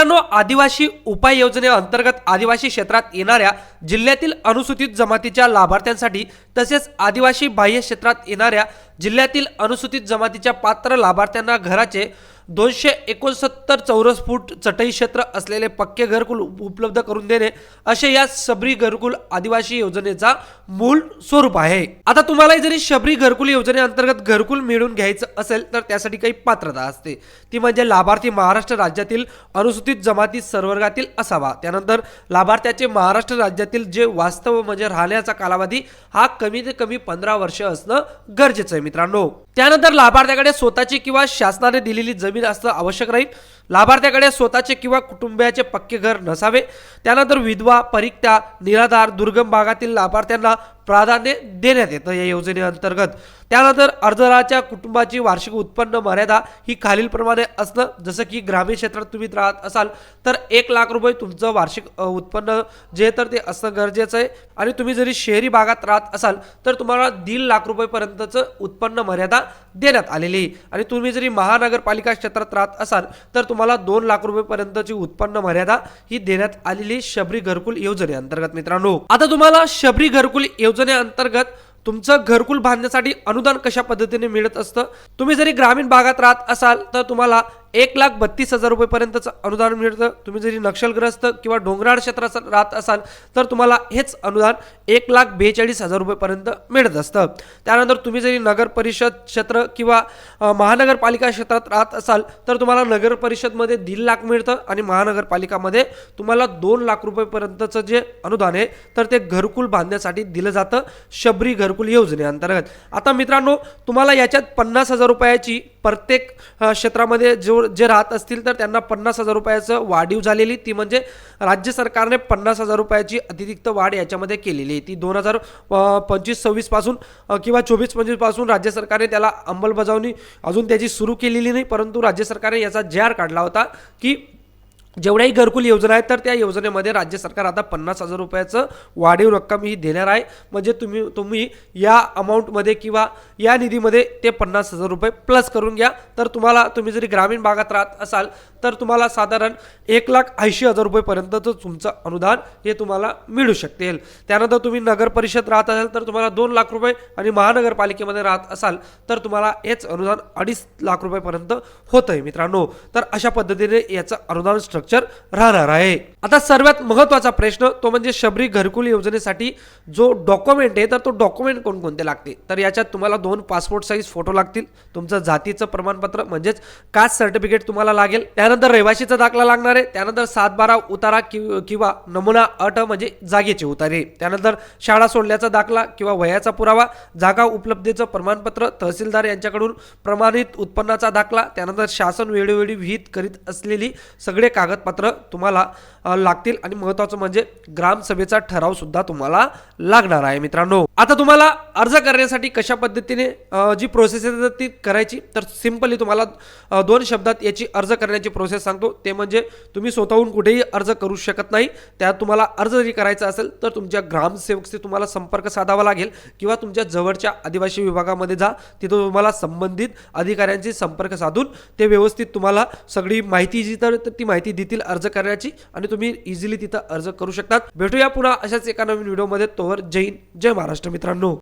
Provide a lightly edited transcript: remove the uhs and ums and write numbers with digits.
मित्रांनो, आदिवासी उपाय योजनेअंतर्गत आदिवासी क्षेत्रात येणाऱ्या जिल्ह्यातील अनुसूचित जमातीच्या लाभार्थ्यांसाठी तसेच आदिवासी बाह्य क्षेत्रात येणाऱ्या जिल्ह्यातील अनुसूचित जमातीच्या पात्र लाभार्थ्यांना घराचे 269 चौरस फूट चटई क्षेत्र असलेले पक्के घरकुल उपलब्ध करून देणे असे या शबरी घरकुल आदिवासी योजनेचा मूळ स्वरूप आहे। आता तुम्हाला जरी शबरी घरकुल योजनेअंतर्गत घरकुल मिळवून घ्यायचं असेल तर त्यासाठी काही पात्रता असते, ती म्हणजे लाभार्थी महाराष्ट्र राज्यातील अनुसूचित जमाती संवर्गातील असावा। त्यानंतर लाभार्थ्याचे महाराष्ट्र राज्यातील जे वास्तव म्हणजे राहण्याचा कालावधी हा कमीत कमी 15 वर्ष असणं गरजेचं आहे मित्रांनो। त्यानंतर लाभार्थ्याकडे स्वतःची किंवा शासनाने दिलेली जमीन असणं आवश्यक राहील। लाभार्थ्याकडे स्वतःचे किंवा कुटुंबियाचे पक्के घर नसावे। त्यानंतर विधवा, परित्याग, निराधार, दुर्गम भागातील लाभार्थ्यांना प्राधान्य देण्यात येतं या योजनेअंतर्गत। त्यानंतर अर्जदाराच्या कुटुंबाची वार्षिक उत्पन्न मर्यादा ही खालीलप्रमाणे असणं, जसं की ग्रामीण क्षेत्रात तुम्ही राहत असाल तर 1 लाख रुपये तुमचं वार्षिक उत्पन्न जे तर ते असणं गरजेचं आहे। आणि तुम्ही जरी शहरी भागात राहत असाल तर तुम्हाला 1.5 लाख रुपयेपर्यंतचं उत्पन्न मर्यादा देण्यात आलेली आहे। आणि तुम्ही जरी महानगरपालिका क्षेत्रात राहत असाल तर तुम्हाला 2 लाख रुपयेपर्यंतची उत्पन्न मर्यादा ही देण्यात आलेली शबरी घरकुल योजनेअंतर्गत मित्रांनो। आता तुम्हाला शबरी घरकुल योजनेअंतर्गत तुमचं घरकुल बांधण्यासाठी अनुदान कशा पद्धतीने मिळत असतं। तुम्ही जरी ग्रामीण भागात राहत असाल तर तुम्हाला 1,32,000 रुपयेपर्यंतचं अनुदान मिळतं। तुम्ही जरी नक्षलग्रस्त किंवा डोंगराळ क्षेत्रात राहत असाल तर तुम्हाला हेच अनुदान 1,42,000 रुपयेपर्यंत मिळत असतं। त्यानंतर तुम्ही जरी नगर परिषद क्षेत्र किंवा महानगरपालिका क्षेत्रात राहत असाल तर तुम्हाला नगर परिषदमध्ये 1.5 लाख मिळतं आणि महानगरपालिकामध्ये तुम्हाला 2 लाख रुपयेपर्यंतचं जे अनुदान आहे तर ते घरकुल बांधण्यासाठी दिलं जातं शबरी घरकुल योजनेअंतर्गत। आता मित्रांनो, तुम्हाला याच्यात 50,000 रुपयाची प्रत्येक क्षेत्रामध्ये जे राहत असतील तर त्यांना 50,000 रुपयाचं वाढीव झालेली, ती म्हणजे राज्य सरकारने 50,000 रुपयाची अतिरिक्त वाढ याच्यामध्ये केलेली आहे। ती 2025-26 पासून किंवा 24-25 पासून राज्य सरकारने त्याला अंमलबजावणी अजून त्याची सुरू केलेली नाही, परंतु राज्य सरकारने याचा JR काढला होता की जेवढ्याही घरकुल योजना आहेत तर त्या योजनेमध्ये राज्य सरकार आता 50,000 रुपयाचं वाढीव रक्कम ही देणार आहे। म्हणजे तुम्ही या अमाऊंटमध्ये किंवा या निधीमध्ये ते 50,000 रुपये प्लस करून घ्या। तर तुम्ही जरी ग्रामीण भागात राहत असाल तर तुम्हाला साधारण 1,80,000 रुपयेपर्यंतचं तुमचं अनुदान हे तुम्हाला मिळू शकते। त्यानंतर तुम्ही नगर परिषद राहत असाल तर तुम्हाला 2 लाख रुपये आणि महानगरपालिकेमध्ये राहत असाल तर तुम्हाला हेच अनुदान 2.5 लाख रुपयेपर्यंत होतंय मित्रांनो। तर अशा पद्धतीने याचं अनुदान स्ट्रक्चर राहणार आहे। आता सर्वात महत्त्वाचा प्रश्न तो म्हणजे शबरी घरकुल योजनेसाठी जो डॉक्युमेंट आहे तर तो डॉक्युमेंट कोणकोणते लागते। तर याच्यात तुम्हाला 2 पासपोर्ट साईज फोटो लागतील, तुमचं जातीचं प्रमाणपत्र म्हणजेच कास्ट सर्टिफिकेट तुम्हाला लागेल, त्यानंतर रहिवासीचा दाखला लागणार आहे, त्यानंतर 7/12 उतारा किंवा नमुना अट म्हणजे जागेचे उतारे, त्यानंतर शाळा सोडल्याचा दाखला किंवा वयाचा पुरावा, जागा उपलब्धतेचं प्रमाणपत्र, तहसीलदार यांच्याकडून प्रमाणित उत्पन्नाचा दाखला, त्यानंतर शासन वेळोवेळी विहित करीत असलेली सगळे कागदपत्र तुम्हाला लागतील आणि महत्त्वाचं म्हणजे ग्रामसभेचा ठराव सुद्धा तुम्हाला लागणार आहे मित्रांनो। आता तुम्हाला अर्ज करण्यासाठी कशा पद्धतीने जी प्रोसेस आहे ती करायची, तर सिंपली तुम्हाला 2 शब्दात याची अर्ज करण्याची प्रोसेस सांगतो। ते म्हणजे तुम्ही स्वतःहून कुठेही अर्ज करू शकत नाही। त्यात तुम्हाला अर्ज जरी करायचा असेल तर तुमच्या ग्रामसेवकशी तुम्हाला संपर्क साधावा लागेल किंवा तुमच्या जवळच्या आदिवासी विभागामध्ये जा, तिथं तुम्हाला संबंधित अधिकाऱ्यांशी संपर्क साधून ते व्यवस्थित तुम्हाला सगळी माहिती जी तर ती माहिती देतील अर्ज करण्याची आणि तुम्ही इझिली तिथं अर्ज करू शकतात। भेटूया पुन्हा अशाच एका नवीन व्हिडिओमध्ये। तोवर जय हिंद, जय महाराष्ट्र मित्रांनो।